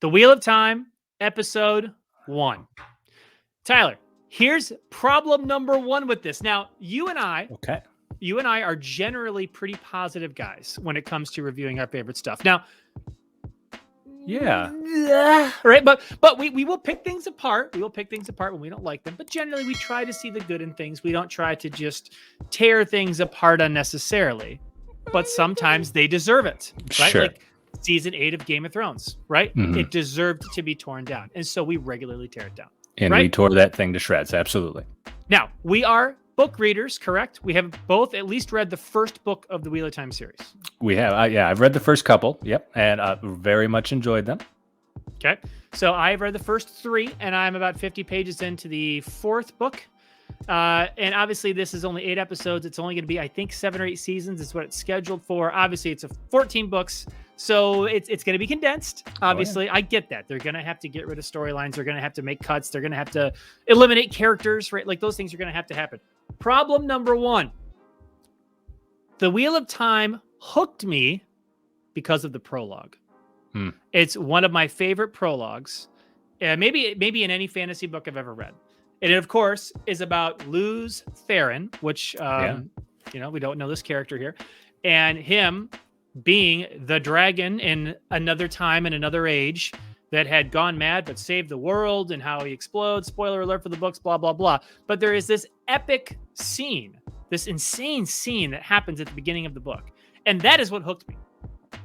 The Wheel of Time, episode 1. Tyler, here's problem number 1 with this. Now, you and I are generally pretty positive guys when it comes to reviewing our favorite stuff. Now, right, but we will pick things apart. We will pick things apart when we don't like them. But generally, we try to see the good in things. We don't try to just tear things apart unnecessarily. But sometimes they deserve it, right? Sure. Like season 8 of Game of Thrones, right? Mm-hmm. It deserved to be torn down, and so we regularly tear it down. And right? we tore that thing to shreds. Absolutely. Now, we are book readers, correct? We have both at least read the first book of the Wheel of Time series. We have. I've read the first couple. Yep. And very much enjoyed them. Okay. So I've read the first 3, and I'm about 50 pages into the 4th book. And obviously, this is only 8 episodes. It's only going to be, I think, 7 or 8 seasons. It's what it's scheduled for. Obviously, it's 14 books. So it's going to be condensed. Obviously, I get that. They're going to have to get rid of storylines. They're going to have to make cuts. They're going to have to eliminate characters, right? Like those things are going to have to happen. Problem number 1. The Wheel of Time hooked me because of the prologue. It's one of my favorite prologues. Maybe in any fantasy book I've ever read. And it, of course, is about Lews Therin, which, we don't know this character here, and him being the dragon in another time and another age that had gone mad but saved the world, and how he explodes. Spoiler alert for the books, blah, blah, blah. But there is this epic scene, this insane scene that happens at the beginning of the book. And that is what hooked me.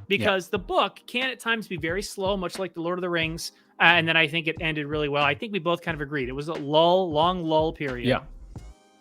Because the book can at times be very slow, much like The Lord of the Rings. And then I think it ended really well. I think we both kind of agreed. It was a long lull period. Yeah.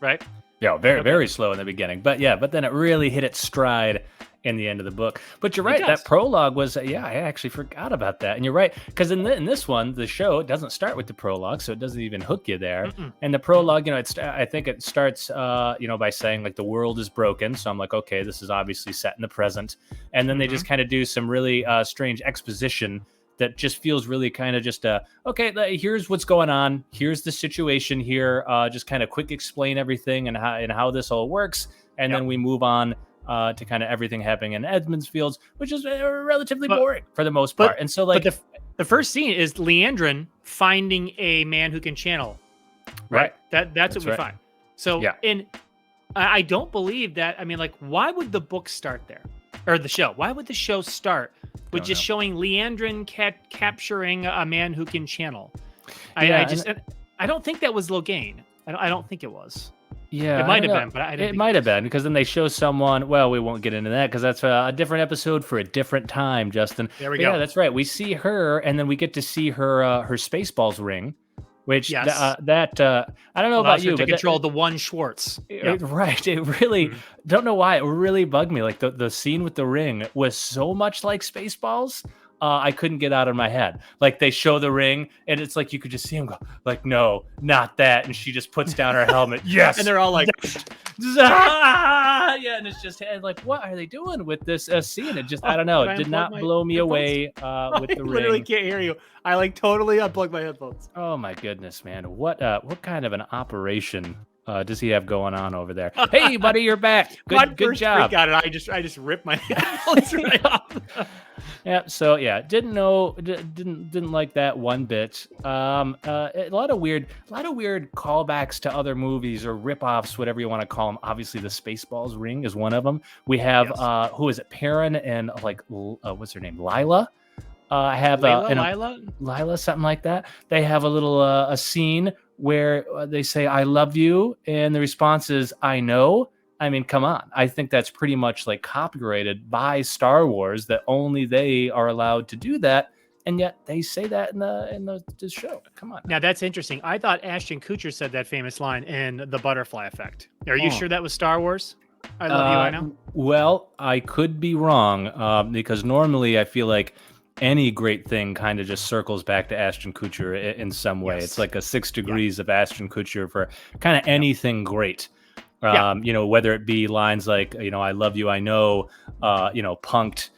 Right? Yeah, very slow in the beginning. But then it really hit its stride in the end of the book. But you're right, that prologue was, I actually forgot about that. And you're right, because in this one, the show, it doesn't start with the prologue, so it doesn't even hook you there. And the prologue, I think it starts, by saying, like, the world is broken. So I'm like, okay, this is obviously set in the present. And then they just kind of do some really strange exposition that just feels really kind of just, okay, here's what's going on. Here's the situation here. Just kind of quick explain everything and how this all works. And then we move on to kind of everything happening in Edmund's Fields, which is relatively boring for the most part. And so, like, but the first scene is Leandrin finding a man who can channel. Right. That's what we find. So, and I don't believe that. I mean, like, why would the book start there, or the show? Why would the show start with just showing Leandrin capturing a man who can channel? I don't think that was Logain. I don't think it was. Yeah, it might have been, but I didn't. It might have been, because then they show someone. Well, we won't get into that because that's a different episode for a different time, Justin. There we go. Yeah, that's right. We see her, and then we get to see her Spaceballs ring, which I don't know about you, but control the one Schwartz. Right. It really don't know why it really bugged me. Like the scene with the ring was so much like Spaceballs. I couldn't get out of my head. Like, they show the ring, and it's like you could just see him go, like, no, not that. And she just puts down her helmet. Yes. And they're all like, and it's just like, what are they doing with this scene? It just, I don't know. It did not blow me away with the ring. I literally can't hear you. I like totally unplugged my headphones. Oh my goodness, man. What kind of an operation does he have going on over there? Hey, buddy, you're back. Good job. Got it. I just ripped my headphones right off. Yeah. So didn't like that one bit. A lot of weird callbacks to other movies or ripoffs, whatever you want to call them. Obviously, the Spaceballs ring is one of them. We have who is it? Perrin and what's her name? Laila. Laila, something like that. They have a little a scene where they say, "I love you," and the response is, "I know." I mean, come on. I think that's pretty much like copyrighted by Star Wars, that only they are allowed to do that, and yet they say that in the show. Come on. Now that's interesting. I thought Ashton Kutcher said that famous line in The Butterfly Effect. Are you sure that was Star Wars? I love you, I know. Well, I could be wrong, because normally I feel like any great thing kind of just circles back to Ashton Kutcher in some way. Yes. It's like a 6 degrees of Ashton Kutcher for kind of anything great. Whether it be lines like, I love you, I know, punked,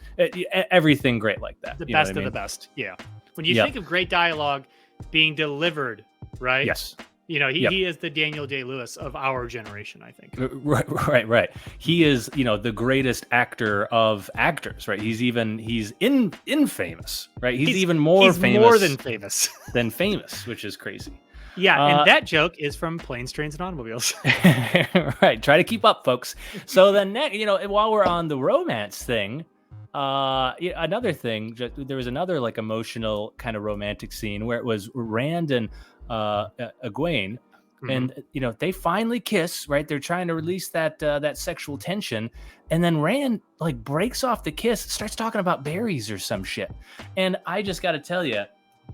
everything great like that. The best of the best. Yeah. When you think of great dialogue being delivered, right? Yes. He is the Daniel Day-Lewis of our generation, I think. Right. He is, the greatest actor of actors, right? He's infamous, right? He's even more famous. More than famous. Than famous, which is crazy. Yeah, and that joke is from Planes, Trains, and Automobiles. Right. Try to keep up, folks. So then next, while we're on the romance thing, another thing, there was another like emotional kind of romantic scene where it was Rand and Egwene, and they finally kiss, right? They're trying to release that sexual tension, and then Rand like breaks off the kiss, starts talking about berries or some shit, and I just got to tell you,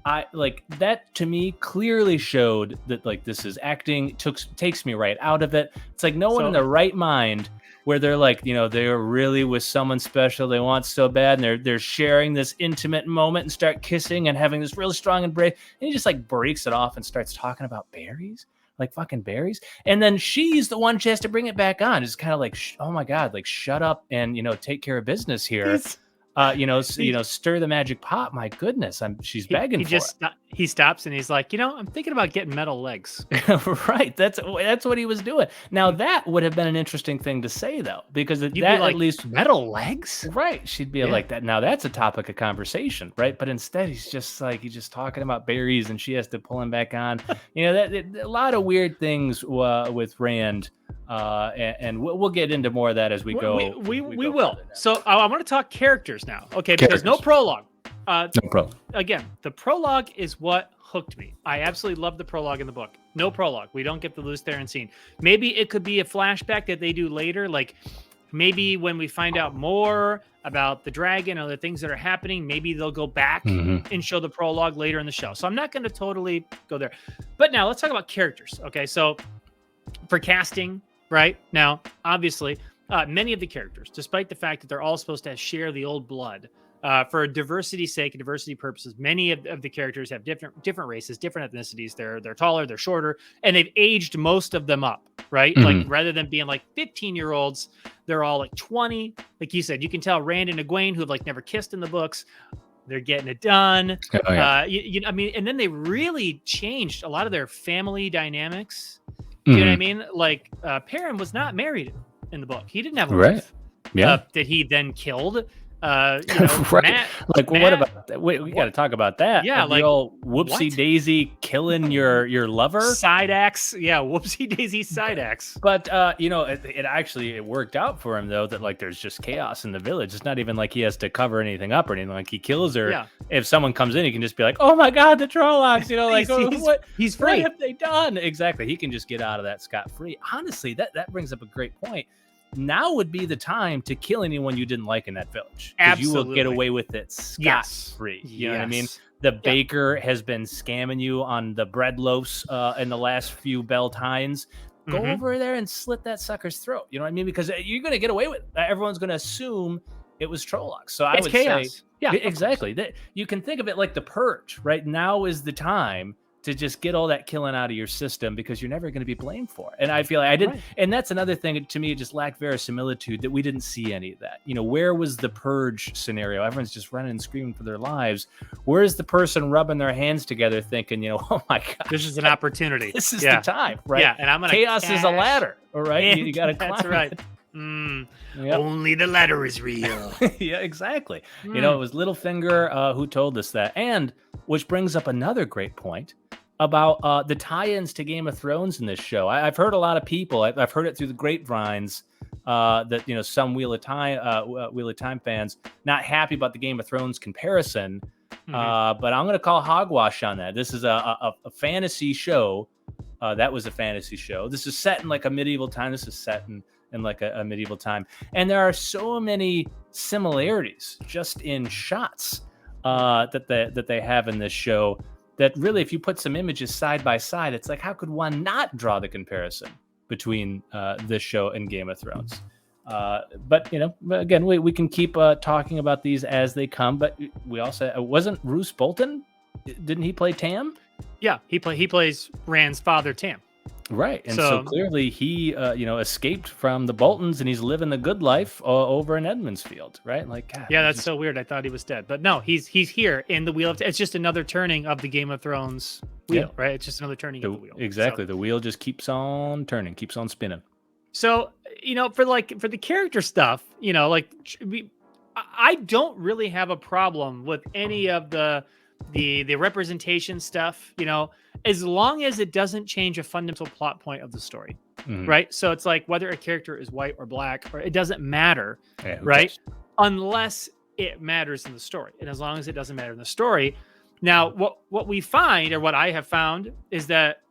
I like that. To me, clearly showed that like this is acting. Takes me right out of it. It's like no one in their right mind, where they're like, they're really with someone special they want so bad, and they're sharing this intimate moment and start kissing and having this really strong embrace, and he just like breaks it off and starts talking about berries, like fucking berries, and then she's the one she has to bring it back on. It's kind of like, oh my god, like shut up and take care of business here. Stir the magic pot. My goodness, she's begging for it. He stops and he's like, I'm thinking about getting metal legs. Right. That's what he was doing. Now that would have been an interesting thing to say though, because You'd be like, at least metal legs. Right. She'd be like that. Now that's a topic of conversation, right? But instead he's just talking about berries, and she has to pull him back on. A lot of weird things with Rand. And we'll get into more of that as we go. We will. So I want to talk characters now, okay? Because no prologue. No prologue. Again, the prologue is what hooked me. I absolutely love the prologue in the book. No prologue. We don't get the Lews Therin scene. Maybe it could be a flashback that they do later, like maybe when we find out more about the dragon or the things that are happening, maybe they'll go back and show the prologue later in the show. So I'm not going to totally go there. But now let's talk about characters, okay? So for casting, right now, obviously, many of the characters, despite the fact that they're all supposed to share the old blood, for diversity's sake and diversity purposes, many of the characters have different races, different ethnicities. They're taller, they're shorter, and they've aged most of them up, right? Like rather than being like 15-year-olds, they're all like 20. Like you said, you can tell Rand and Egwene, who have like never kissed in the books, they're getting it done. Oh, yeah. And then they really changed a lot of their family dynamics. You know what I mean? Like Perrin was not married in the book. He didn't have a wife. Yeah. That he then killed. Right. Matt, what about that? Wait, we got to talk about that. Yeah, the old whoopsie daisy killing your lover. Side axe. Yeah, whoopsie daisy side axe. But it actually worked out for him though, that like there's just chaos in the village. It's not even like he has to cover anything up or anything. Like he kills her. Yeah. If someone comes in, he can just be like, "Oh my god, the Trollocs!" He's free. What have they done? Exactly. He can just get out of that scot-free. Honestly, that brings up a great point. Now would be the time to kill anyone you didn't like in that village. Because you will get away with it scot-free. You know what I mean? The baker has been scamming you on the bread loaves in the last few bell tines. Go over there and slit that sucker's throat. You know what I mean? Because you're going to get away with it. Everyone's going to assume it was Trollocs. So I would say, yeah, exactly. You can think of it like the Purge, right? Now is the time to just get all that killing out of your system, because you're never going to be blamed for it. And I feel like I didn't, and that's another thing to me, it just lacked verisimilitude that we didn't see any of that. Where was the purge scenario? Everyone's just running and screaming for their lives. Where is the person rubbing their hands together thinking, oh my God, this is an opportunity. This is the time, right? Yeah. And I'm going to chaos is a ladder, all right? You got to climb. That's right. Only the ladder is real. Yeah, exactly. It was Littlefinger who told us that. And which brings up another great point about the tie-ins to Game of Thrones in this show. I've heard a lot of people, I've heard it through the grapevines, that some Wheel of Time fans not happy about the Game of Thrones comparison. But I'm going to call hogwash on that. This is a fantasy show. That was a fantasy show. This is set in like a medieval time. This is set in like a medieval time. And there are so many similarities just in shots that they have in this show, that really, if you put some images side by side, it's like, how could one not draw the comparison between this show and Game of Thrones? But again, we can keep talking about these as they come. But we also wasn't Roose Bolton? Didn't he play Tam? Yeah, he plays Rand's father, Tam. Right. And so clearly he, escaped from the Boltons and he's living the good life over in Edmund's Field, right? Like, God, yeah, that's so weird. I thought he was dead, but no, he's here in the wheel. It's just another turning of the Game of Thrones wheel, right? It's just another turning of the wheel. Exactly. So, the wheel just keeps on turning, keeps on spinning. So, for the character stuff, I don't really have a problem with any of the representation stuff, as long as it doesn't change a fundamental plot point of the story, right? So it's like whether a character is white or black, or it doesn't matter, right? Unless it matters in the story. And as long as it doesn't matter in the story. Now, what we find, or what I have found, is that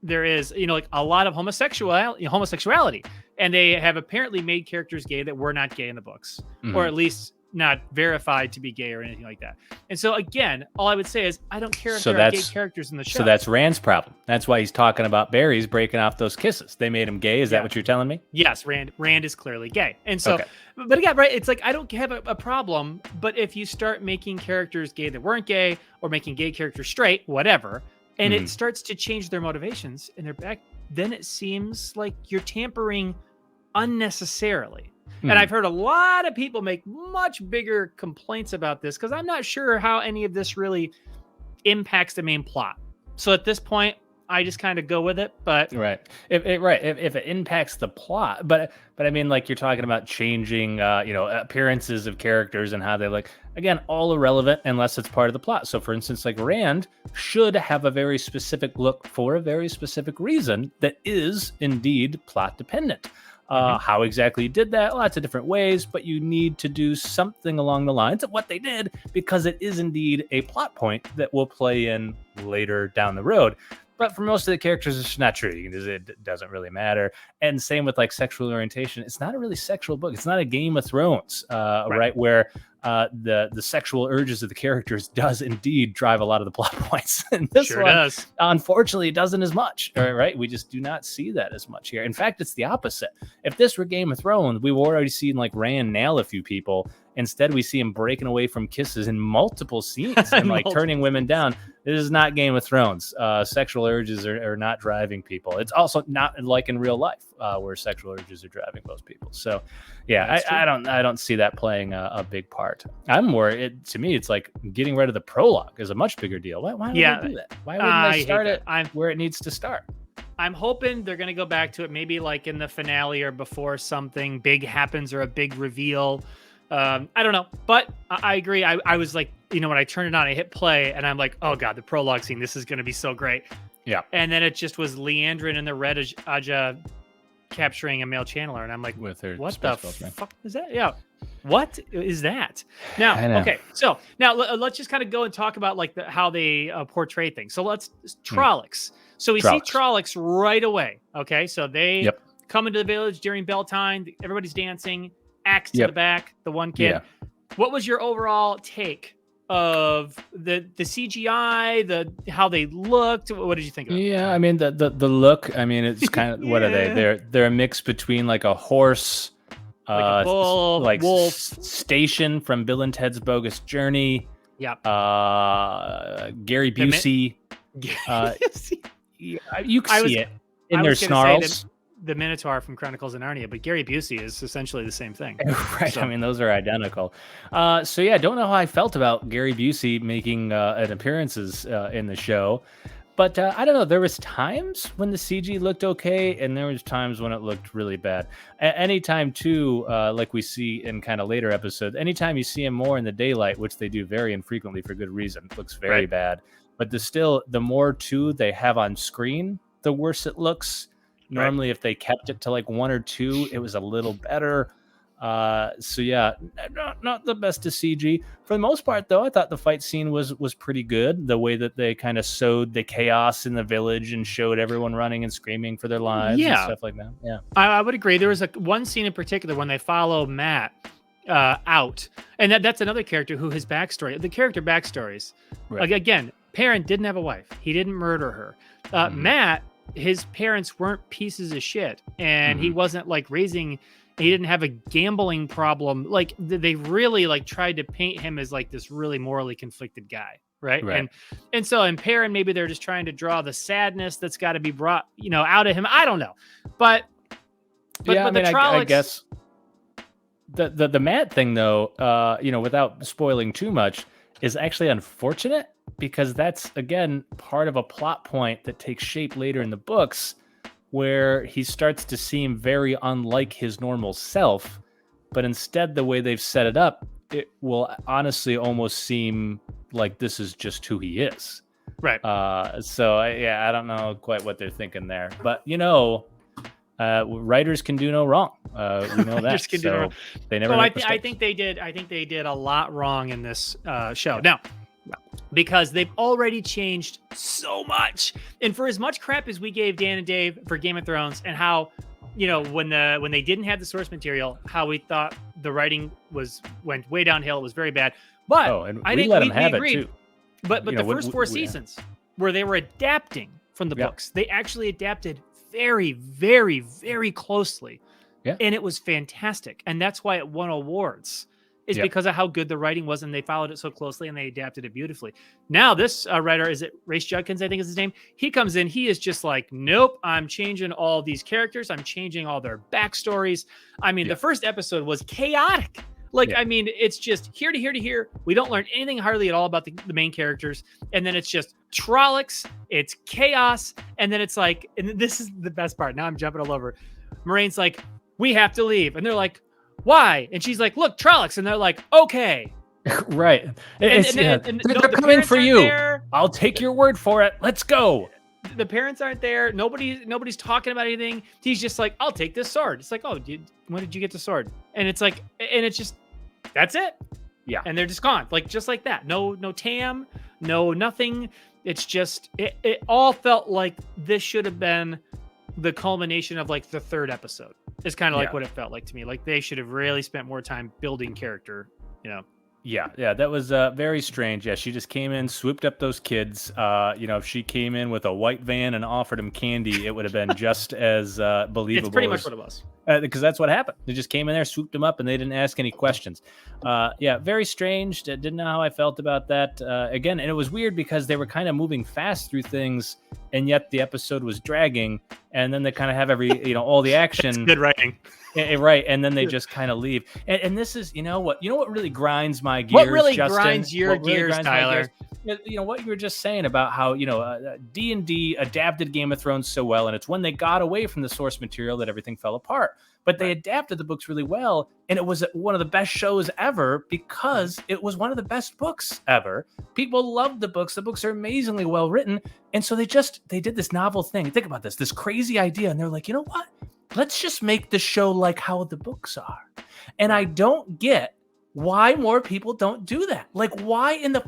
there is, a lot of homosexuality, and they have apparently made characters gay that were not gay in the books, or at least not verified to be gay or anything like that. And so again, all I would say is I don't care if there are gay characters in the show. So that's Rand's problem. That's why he's talking about Barry's breaking off those kisses. They made him gay. Is that what you're telling me? Yes, Rand is clearly gay. And so, but again, right, it's like I don't have a problem, but if you start making characters gay that weren't gay, or making gay characters straight, whatever, and it starts to change their motivations and their back, then it seems like you're tampering unnecessarily. And I've heard a lot of people make much bigger complaints about this, because I'm not sure how any of this really impacts the main plot. So at this point, I just kind of go with it. But if it impacts the plot, but I mean, like, you're talking about changing, appearances of characters and how they look. Again, all irrelevant unless it's part of the plot. So, for instance, like Rand should have a very specific look for a very specific reason that is indeed plot dependent. How exactly you did that, lots of different ways, but you need to do something along the lines of what they did, because it is indeed a plot point that will play in later down the road. But for most of the characters, it's not true. It doesn't really matter. And same with like sexual orientation. It's not a really sexual book. It's not a Game of Thrones, right? Where the sexual urges of the characters does indeed drive a lot of the plot points. And this one, does. Unfortunately, it doesn't as much, right? We just do not see that as much here. In fact, it's the opposite. If this were Game of Thrones, we've already seen like Rand nail a few people. Instead, we see him breaking away from kisses in multiple scenes and like turning women down. This is not Game of Thrones. Sexual urges are not driving people. It's also not like in real life where sexual urges are driving most people. So, yeah, I don't see that playing a big part. To me, it's like getting rid of the prologue is a much bigger deal. Why would they do that? Why wouldn't they start it where it needs to start? I'm hoping they're going to go back to it, maybe like in the finale or before something big happens or a big reveal. I don't know, but I agree. I was like, when I turned it on, I hit play and I'm like, oh God, the prologue scene, this is going to be so great. Yeah. And then it just was Leandrin and the Red Aja capturing a male channeler. And I'm like, what the fuck is that? Yeah. What is that? Now, okay. So now let's just kind of go and talk about like how they portray things. So Trollocs. So we see Trollocs right away. Okay. So they come into the village during bell time. Everybody's dancing. Axe to the back, the one kid. Yeah. What was your overall take of the CGI, how they looked? What did you think of it? Yeah, I mean the look. I mean, it's kind of what are they? They're a mix between like a horse, like a bull, like wolf, Station from Bill and Ted's Bogus Journey. Yeah. Gary Busey. You can see it in their snarls. The Minotaur from Chronicles of Narnia, but Gary Busey is essentially the same thing. Right. So. I mean, those are identical. So yeah, I don't know how I felt about Gary Busey making an appearances in the show, but I don't know. There was times when the CG looked okay, and there was times when it looked really bad. Anytime too, like we see in kind of later episodes, anytime you see him more in the daylight, which they do very infrequently for good reason, it looks very bad. But the more too they have on screen, the worse it looks. Normally, if they kept it to like 1 or 2, it was a little better. So yeah, not the best of CG. For the most part, though, I thought the fight scene was pretty good. The way that they kind of sowed the chaos in the village and showed everyone running and screaming for their lives and stuff like that. Yeah, I would agree. There was one scene in particular when they follow Matt out, and that's another character who his backstory, the character backstories. Like again, Perrin didn't have a wife. He didn't murder her. Matt. His parents weren't pieces of shit, and he wasn't like he didn't have a gambling problem. Like they really like tried to paint him as like this really morally conflicted guy. Right. And so in Perrin, maybe they're just trying to draw the sadness that's got to be brought, out of him. I don't know. But yeah, the Trollocs, I guess the mad thing though, without spoiling too much, is actually unfortunate because that's again part of a plot point that takes shape later in the books where he starts to seem very unlike his normal self, but instead the way they've set it up, it will honestly almost seem like this is just who he is. Right. So I don't know quite what they're thinking there, but writers can do no wrong. We know that. So do no wrong. They never. I think they did. I think they did a lot wrong in this show. Now, because they've already changed so much, and for as much crap as we gave Dan and Dave for Game of Thrones, and how when they didn't have the source material, how we thought the writing went way downhill. It was very bad. But I think we agreed. It too. But the first four seasons where they were adapting from the books, they actually adapted very, very, very closely. Yeah. And it was fantastic. And that's why it won awards. Is because of how good the writing was, and they followed it so closely, and they adapted it beautifully. Now, this writer, is it Race Judkins, I think is his name? He comes in, he is just like, nope, I'm changing all these characters. I'm changing all their backstories. I mean, the first episode was chaotic. I mean, it's just here to here to here. We don't learn anything hardly at all about the main characters. And then it's just Trollocs, it's chaos. And then it's like, and this is the best part. Now I'm jumping all over. Moiraine's like, we have to leave. And they're like, why? And she's like, look, Trollocs. And they're like, okay. Right. They're coming for you. There. I'll take your word for it. Let's go. The parents aren't there. Nobody's talking about anything. He's just like, I'll take this sword. It's like, oh, when did you get the sword? And it's like, and it's just, that's it. Yeah. And they're just gone. Just like that. No Tam, no nothing. It's just, it all felt like this should have been the culmination of the third episode. It's kind of what it felt like to me. They should have really spent more time building character, Yeah, that was very strange. Yeah, she just came in, swooped up those kids. If she came in with a white van and offered them candy, it would have been just as believable. It's pretty much what it was. Because that's what happened. They just came in there, swooped them up, and they didn't ask any questions. Very strange. Didn't know how I felt about that. Again, and it was weird because they were kind of moving fast through things, and yet the episode was dragging. And then they kind of have all the action. That's good writing. Right, and then they just kind of leave. And this is, what really grinds my gears, What really Justin? grinds your gears, Tyler? What you were just saying about how, D&D adapted Game of Thrones so well, and it's when they got away from the source material that everything fell apart. But they adapted the books really well, and it was one of the best shows ever because it was one of the best books ever. People loved the books. The books are amazingly well written, and so they did this novel thing. Think about this crazy idea, and they're like, you know what? Let's just make the show like how the books are. And I don't get why more people don't do that. Why in the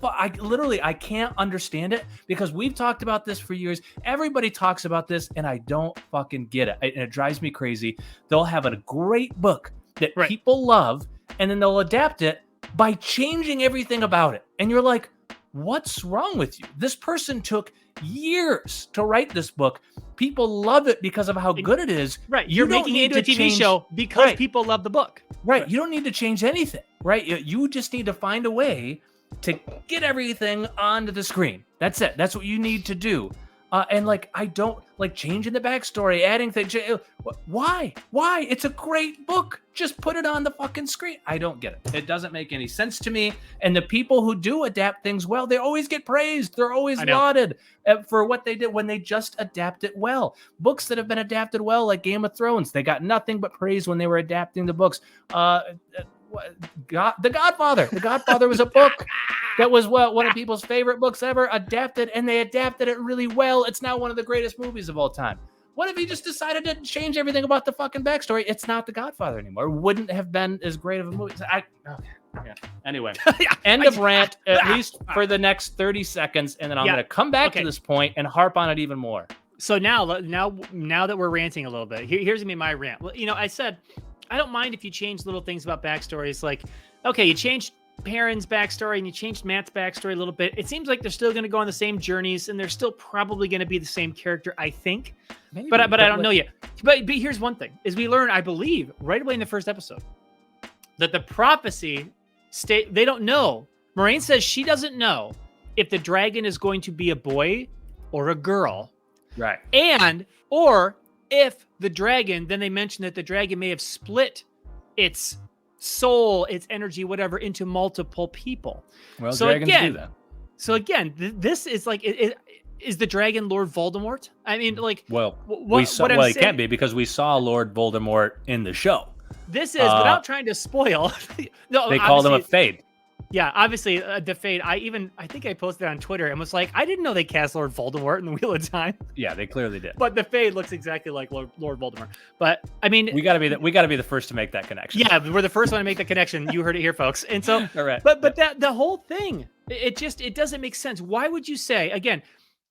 I can't understand it because we've talked about this for years. Everybody talks about this, and I don't fucking get it. And it drives me crazy. They'll have a great book that people love, and then they'll adapt it by changing everything about it. And you're like, what's wrong with you? This person took years to write this book. People love it because of how good it is. Right. You're making it into a TV show because people love the book. Right. You don't need to change anything. Right. You just need to find a way to get everything onto the screen. That's it. That's what you need to do. And I don't changing the backstory, adding things. Why? It's a great book. Just put it on the fucking screen. I don't get it. It doesn't make any sense to me. And the people who do adapt things well, they always get praised. They're always lauded for what they did when they just adapt it well. Books that have been adapted well, like Game of Thrones, they got nothing but praise when they were adapting the books. The Godfather. The Godfather was a book that was one of people's favorite books ever, adapted, and they adapted it really well. It's now one of the greatest movies of all time. What if he just decided to change everything about the fucking backstory? It's not The Godfather anymore. It wouldn't have been as great of a movie. Anyway, end of rant, at least for the next 30 seconds, and then I'm going to come back to this point and harp on it even more. So now that we're ranting a little bit, here's going to be my rant. Well, I said, I don't mind if you change little things about backstories. Okay, you changed Perrin's backstory and you changed Matt's backstory a little bit. It seems like they're still going to go on the same journeys, and they're still probably going to be the same character, I think. Maybe, but I don't know yet. But here's one thing: is we learn, I believe, right away in the first episode, that the prophecy they don't know. Moiraine says she doesn't know if the dragon is going to be a boy or a girl. Right. Or if the dragon, then they mentioned that the dragon may have split its soul, its energy, whatever, into multiple people. Well, so dragons do that. So again, this is like, is the dragon Lord Voldemort? I mean, like, it can't be because we saw Lord Voldemort in the show. This is, without trying to spoil. No, they called him a Fade. Yeah, obviously the Fade. I think I posted on Twitter and was like, I didn't know they cast Lord Voldemort in the Wheel of Time. Yeah, they clearly did. But the Fade looks exactly like Lord Voldemort. But I mean, we gotta be the first to make that connection. Yeah, we're the first one to make the connection. You heard it here, folks. And so, all right. But that the whole thing, it doesn't make sense. Why would you say again?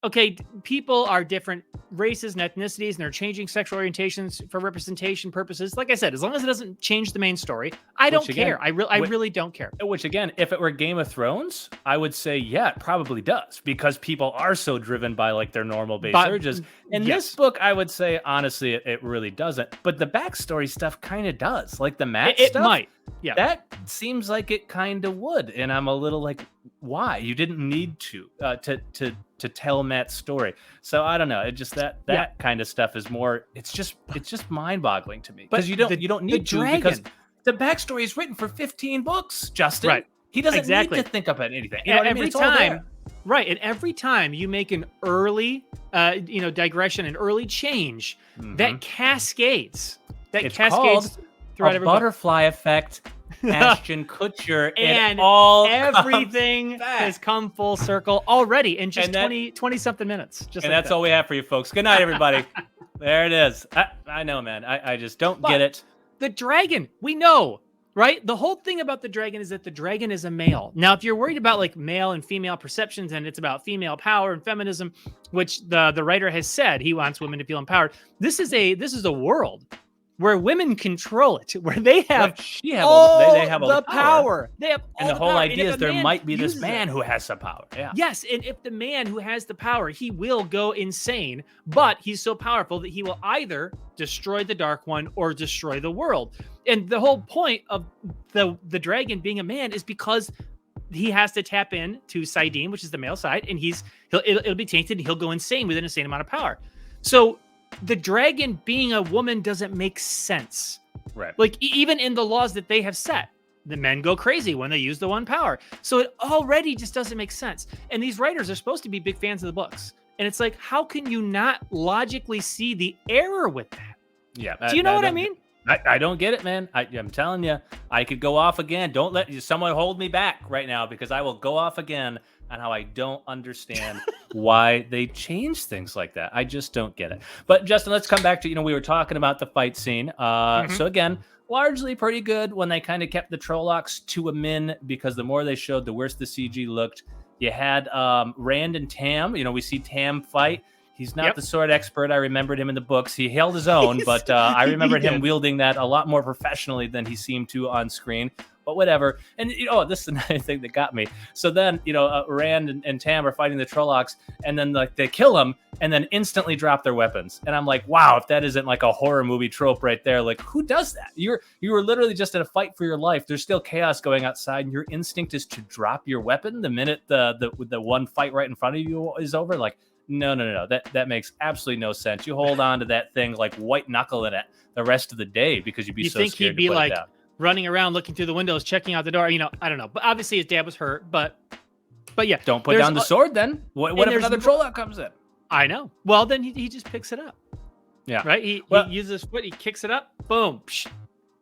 Okay, people are different races and ethnicities, and they're changing sexual orientations for representation purposes. Like I said, as long as it doesn't change the main story, I don't care. I really don't care. Which again, if it were Game of Thrones, I would say, yeah, it probably does, because people are so driven by like their normal base urges. In this book, I would say, honestly, it really doesn't. But the backstory stuff kind of does. Like the Matt stuff. It might. Yeah. That seems like it kind of would. And I'm a little like, why? You didn't need to tell Matt's story. So I don't know. It just that kind of stuff is more. It's just mind-boggling to me, because you don't need to, because the backstory is written for 15 books. Justin, right? He doesn't need to think about anything. You know every what I mean? time, right? And every time you make an early, digression, an early change, that cascades. It's cascades throughout every butterfly effect. Ashton Kutcher and everything has come full circle already in just 20 something minutes. That's all we have for you folks. Good night, everybody. There it is. I know, man. I just don't get it. The dragon, we know, right? The whole thing about the dragon is that the dragon is a male. Now, if you're worried about like male and female perceptions, and it's about female power and feminism, which the writer has said he wants women to feel empowered. This is a world where women control it, where they have all the power. They have all the the whole power. idea is there might be this man who has some power. Yeah. Yes, and if the man who has the power, he will go insane, but he's so powerful that he will either destroy the Dark One or destroy the world. And the whole point of the dragon being a man is because he has to tap in to Saidin, which is the male side, and it'll be tainted, and he'll go insane with an insane amount of power. So the dragon being a woman doesn't make sense. Right. Like even in the laws that they have set, the men go crazy when they use the one power. So it already just doesn't make sense. And these writers are supposed to be big fans of the books. And it's like, how can you not logically see the error with that? Yeah. Do you know what I mean? I don't get it, man. I'm telling you, I could go off again. Don't let someone hold me back right now, because I will go off again on how I don't understand why they change things like that. I just don't get it. But Justin, let's come back to, we were talking about the fight scene. So again, largely pretty good when they kind of kept the Trollocs to a min, because the more they showed, the worse the CG looked. You had Rand and Tam. We see Tam fight. He's not the sword expert. I remembered him in the books. He held his own, but I remembered him wielding that a lot more professionally than he seemed to on screen. But whatever. And, this is another thing that got me. So then, Rand and Tam are fighting the Trollocs, and then like they kill him and then instantly drop their weapons. And I'm like, wow, if that isn't like a horror movie trope right there, like who does that? You were literally just in a fight for your life. There's still chaos going outside, and your instinct is to drop your weapon the minute the one fight right in front of you is over. Like, no. That makes absolutely no sense. You hold on to that thing like white knuckling it the rest of the day because you'd be so scared to put it down. You think he'd be like running around looking through the windows, checking out the door? I don't know. But obviously his dad was hurt. But yeah. Don't put down the sword then. What if another Trolloc comes in? I know. Well, then he just picks it up. Yeah. Right? He uses his foot, he kicks it up, boom. Psh,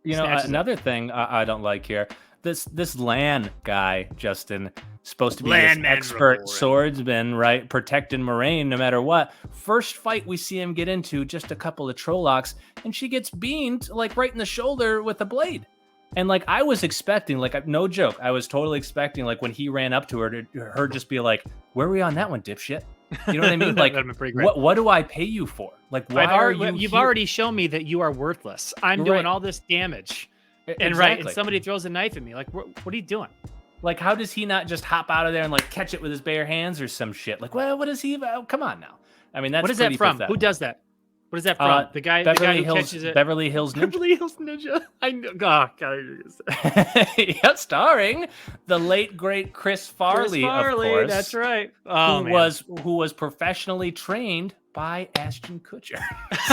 another thing I don't like here. This Lan guy, Justin, supposed to be Lan this expert swordsman, right? Protecting Moiraine no matter what. First fight we see him get into, just a couple of Trollocs, and she gets beamed like right in the shoulder with a blade. And like I was expecting, like no joke, I was totally expecting like when he ran up to her, to her just be like, "Where are we on that one, dipshit?" You know what I mean? Like, what do I pay you for? Like, why are you? You've already shown me that you are worthless. I'm doing all this damage. And and somebody throws a knife at me. Like, what are you doing? Like, how does he not just hop out of there and like catch it with his bare hands or some shit? Like, well, what is he? Come on now. I mean, that's what is that from? pathetic. Who does that? What is that from? The guy who catches it. Beverly Hills Ninja. Beverly Hills Ninja. I know. Oh, God. Yeah, starring the late great Chris Farley, of course. That's right. Oh, who was professionally trained by Ashton Kutcher.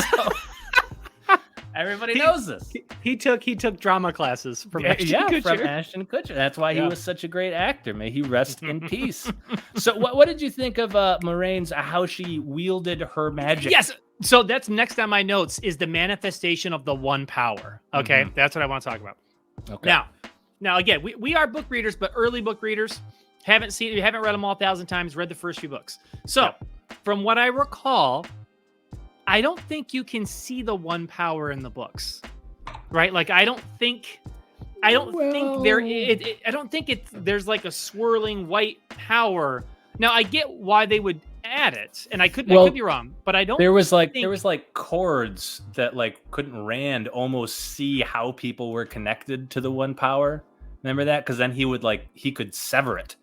So, everybody knows this. He took drama classes from Ashton Kutcher. From Ashton Kutcher. That's why he was such a great actor. May he rest in peace. So, what did you think of Moiraine's how she wielded her magic? Yes. So that's next on my notes is the manifestation of the one power. Okay, that's what I want to talk about. Okay. Now again, we are book readers, but early book readers haven't read them all 1,000 times. Read the first few books. So, from what I recall, I don't think you can see the one power in the books, right? Like I don't think there's like a swirling white power. Now I get why they would add it, and I could be wrong, but I don't. There was like chords that like couldn't Rand almost see how people were connected to the one power. Remember that? Because then he could sever it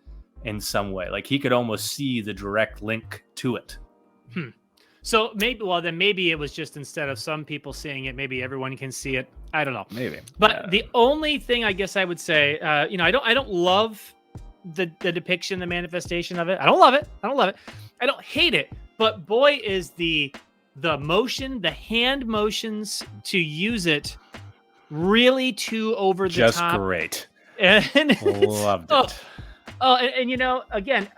in some way. Like he could almost see the direct link to it. So maybe it was just instead of some people seeing it, maybe everyone can see it. I don't know. Maybe. But the only thing I guess I would say, I don't love the depiction, the manifestation of it. I don't love it. I don't hate it. But boy, is the motion, the hand motions to use it really too over the top. Just great. And loved it. And again,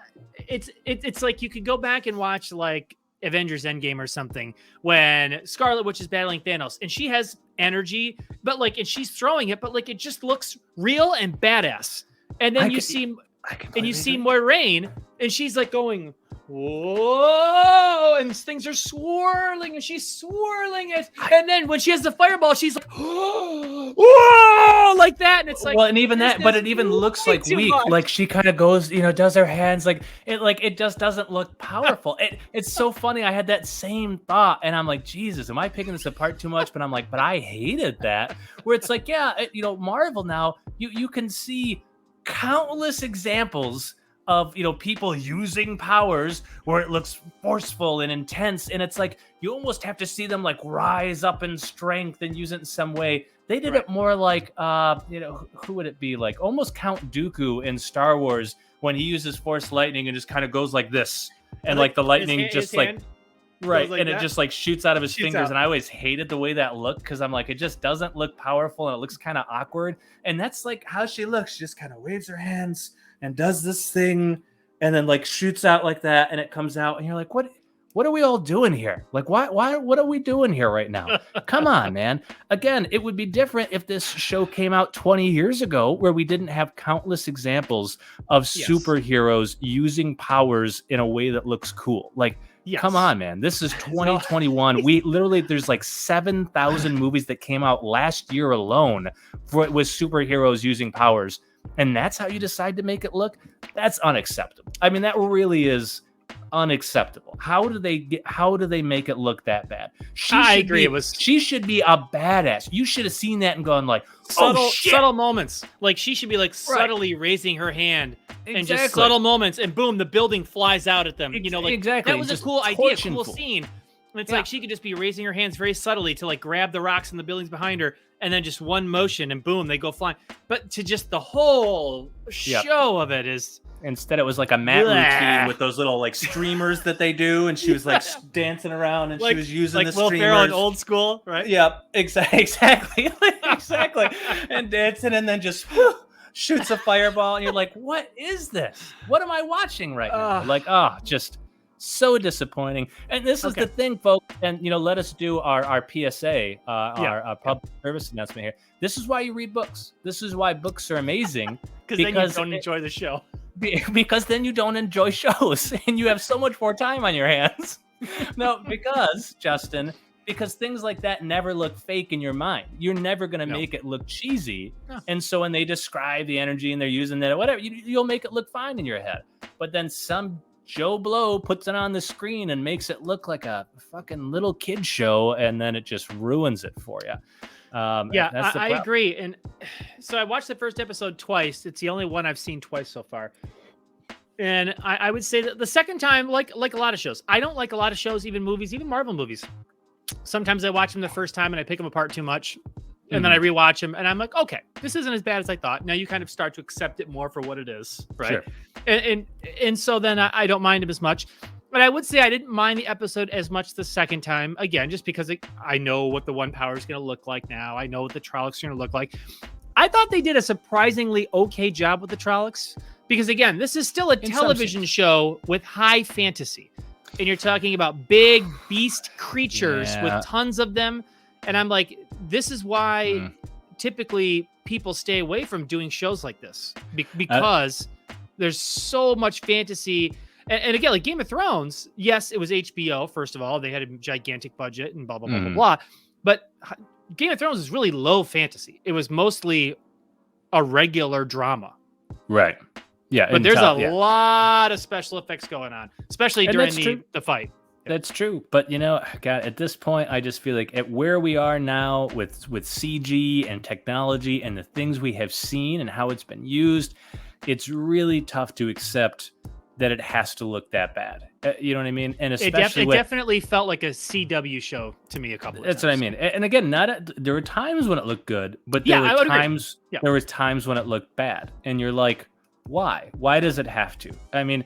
it's like you could go back and watch like Avengers Endgame or something when Scarlet Witch is battling Thanos and she has energy, but like, and she's throwing it, but like, it just looks real and badass. And then you see Moiraine and she's like going, whoa, and things are swirling and she's swirling it. And then when she has the fireball, she's like, whoa, like that. And it's like, well, and even that, but it even looks like weak. Much. Like she kind of goes, does her hands like it just doesn't look powerful. It's so funny. I had that same thought and I'm like, Jesus, am I picking this apart too much? But I'm like, but I hated that where it's like, Marvel now, you can see countless examples of people using powers where it looks forceful and intense, and it's like you almost have to see them like rise up in strength and use it in some way. They did it more like who would it be, like almost Count Dooku in Star Wars when he uses Force lightning and just kind of goes like this, and like the lightning just like right, and it just like shoots out of his fingers. And I always hated the way that looked because I'm like, it just doesn't look powerful and it looks kind of awkward. And that's like how she looks. She just kind of waves her hands and does this thing and then like shoots out like that, and it comes out and you're like, what are we all doing here? Like, what are we doing here right now? Come on, man. Again, it would be different if this show came out 20 years ago where we didn't have countless examples of superheroes using powers in a way that looks cool. Like, come on, man. This is 2021. There's like 7,000 movies that came out last year alone with superheroes using powers. And that's how you decide to make it look? That's unacceptable. I mean, that really is unacceptable. How do they make it look that bad? I agree. She should be a badass. You should have seen that and gone like, subtle moments. Like she should be like subtly raising her hand and just subtle moments, and boom, the building flies out at them. That was a cool idea, cool scene. And it's like she could just be raising her hands very subtly to like grab the rocks and the buildings behind her, and then just one motion and boom, they go flying. But to just the whole show of it is. Instead, it was like a mat routine with those little like streamers that they do, and she was like dancing around, and she was using the streamers. Like Will Ferrell in Old School, right? Yep, exactly, and dancing, and then just shoots a fireball, and you're like, "What is this? What am I watching right now?" Just so disappointing. And this is the thing, folks. And let us do our PSA, our public service announcement here. This is why you read books. This is why books are amazing. Because then you don't enjoy the show. Because then you don't enjoy shows and you have so much more time on your hands. No, because things like that never look fake in your mind. You're never going to make it look cheesy. No. And so when they describe the energy and they're using that or whatever, you'll make it look fine in your head. But then some Joe Blow puts it on the screen and makes it look like a fucking little kid show, and then it just ruins it for you. I agree. And so I watched the first episode twice. It's the only one I've seen twice so far. And I would say that the second time, like a lot of shows, I don't like a lot of shows, even movies, even Marvel movies. Sometimes I watch them the first time and I pick them apart too much. And then I rewatch them and I'm like, okay, this isn't as bad as I thought. Now you kind of start to accept it more for what it is, right? Sure. And so then I don't mind them as much. But I would say I didn't mind the episode as much the second time. Again, just because I know what the One Power is going to look like now. I know what the Trollocs are going to look like. I thought they did a surprisingly okay job with the Trollocs. Because again, this is still a television show with high fantasy. And you're talking about big beast creatures with tons of them. And I'm like, this is why typically people stay away from doing shows like this because there's so much fantasy. And again, like Game of Thrones, yes, it was HBO, first of all. They had a gigantic budget and blah, blah, blah, blah, blah. But Game of Thrones is really low fantasy. It was mostly a regular drama. Right. Yeah. But there's a lot of special effects going on, especially during the fight. That's true. But, God, at this point, I just feel like at where we are now with CG and technology and the things we have seen and how it's been used, it's really tough to accept that it has to look that bad. You know what I mean? And especially it definitely felt like a CW show to me a couple of times. That's what I mean. And again, there were times when it looked good, but there were times when it looked bad. And you're like, why? Why does it have to? I mean,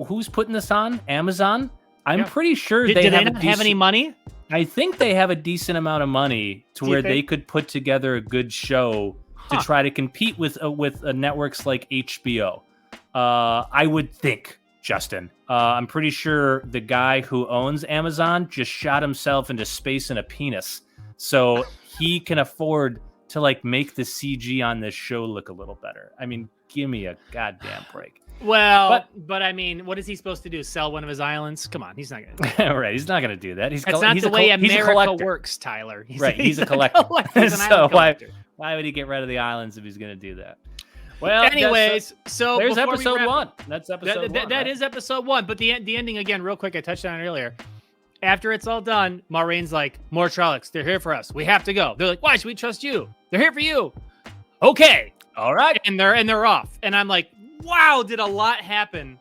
who's putting this on? Amazon? I'm pretty sure they not have any money. I think they have a decent amount of money to where they could put together a good show to try to compete with networks like HBO. I would think, Justin. I'm pretty sure the guy who owns Amazon just shot himself into space in a penis, so he can afford to make the CG on this show look a little better. I mean, give me a goddamn break. Well, but I mean, what is he supposed to do? Sell one of his islands? Come on, he's not going to do that. Right, he's not going to do that. That's not the way America works, Tyler. He's a collector. So why would he get rid of the islands if he's going to do that? Well, anyways, so there's episode 1. That's episode 1. That is episode 1. But the ending, again, real quick, I touched on it earlier. After it's all done, Moiraine's like, more Trollocs. They're here for us. We have to go. They're like, why should we trust you? They're here for you. Okay. All right. And they're off. And I'm like, wow, did a lot happen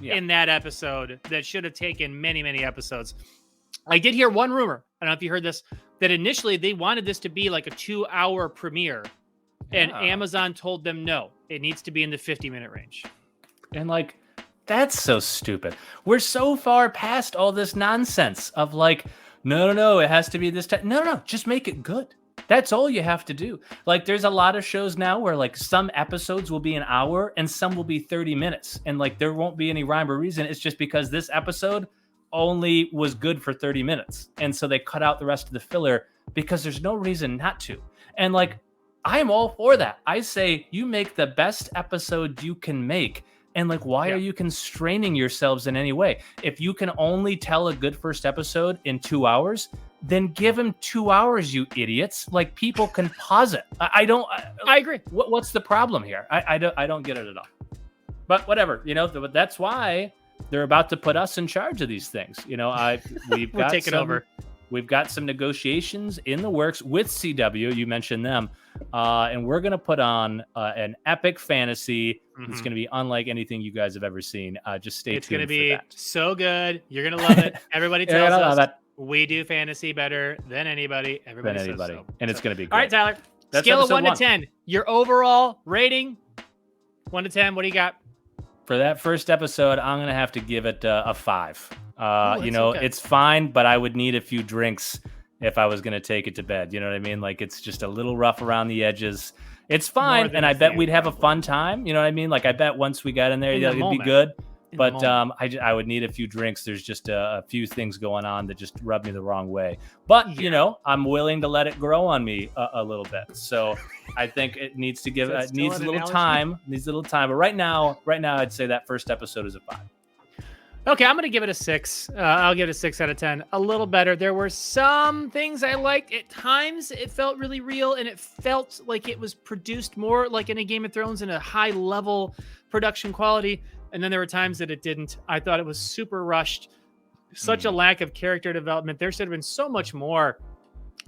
in that episode that should have taken many, many episodes. I did hear one rumor. I don't know if you heard this, that initially they wanted this to be like a 2-hour premiere. And Amazon told them, no, it needs to be in the 50-minute range. And that's so stupid. We're so far past all this nonsense of no, it has to be this time. No, just make it good. That's all you have to do. There's a lot of shows now where some episodes will be an hour and some will be 30 minutes. And there won't be any rhyme or reason. It's just because this episode only was good for 30 minutes. And so they cut out the rest of the filler because there's no reason not to. And I am all for that. I say you make the best episode you can make. And why are you constraining yourselves in any way? If you can only tell a good first episode in 2 hours, then give them 2 hours, you idiots. People can pause it. I agree. What's the problem here? I don't get it at all. But whatever, but that's why they're about to put us in charge of these things. We've got taking over. We've got some negotiations in the works with CW. You mentioned them. And we're going to put on an epic fantasy. It's going to be unlike anything you guys have ever seen. Just stay tuned. It's going to be so good. You're going to love it. Everybody tells us we do fantasy better than anybody. Everybody says so. And it's going to be great. All right, Tyler. Scale of 1 to 10. Your overall rating, 1 to 10. What do you got? For that first episode, I'm going to have to give it a 5. Okay. It's fine, but I would need a few drinks if I was going to take it to bed. You know what I mean? It's just a little rough around the edges. It's fine, and I bet we'd have a fun time. You know what I mean? I bet once we got in there, it'd be good. But I would need a few drinks. There's just a few things going on that just rub me the wrong way. But, I'm willing to let it grow on me a little bit. So I think it needs to give needs a little time. But right now, I'd say that first episode is a 5. Okay, I'm going to give it a 6. I'll give it a 6 out of 10. A little better. There were some things I liked. At times, it felt really real, and it felt like it was produced more like in a Game of Thrones in a high-level production quality. And then there were times that it didn't. I thought it was super rushed. Such a lack of character development. There should have been so much more.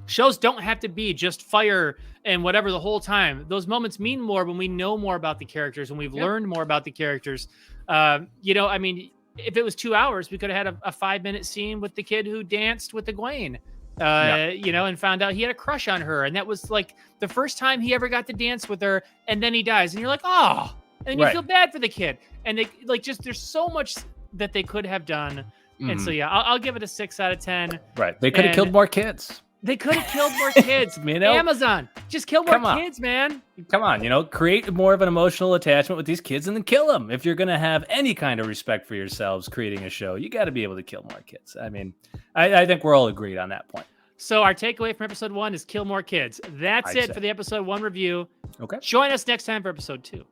Shows don't have to be just fire and whatever the whole time. Those moments mean more when we know more about the characters, when we've learned more about the characters. If it was 2 hours, we could have had a 5-minute scene with the kid who danced with Egwene. and found out he had a crush on her. And that was like the first time he ever got to dance with her. And then he dies. And you're like, oh, and you feel bad for the kid. And they there's so much that they could have done. And so, I'll give it a 6 out of 10. Right. They could have killed more kids. They could have killed more kids. Amazon, just kill more kids, man. Come on, create more of an emotional attachment with these kids and then kill them. If you're going to have any kind of respect for yourselves creating a show, you got to be able to kill more kids. I mean, I think we're all agreed on that point. So our takeaway from episode 1 is kill more kids. That's it for the episode 1 review. Okay. Join us next time for episode 2.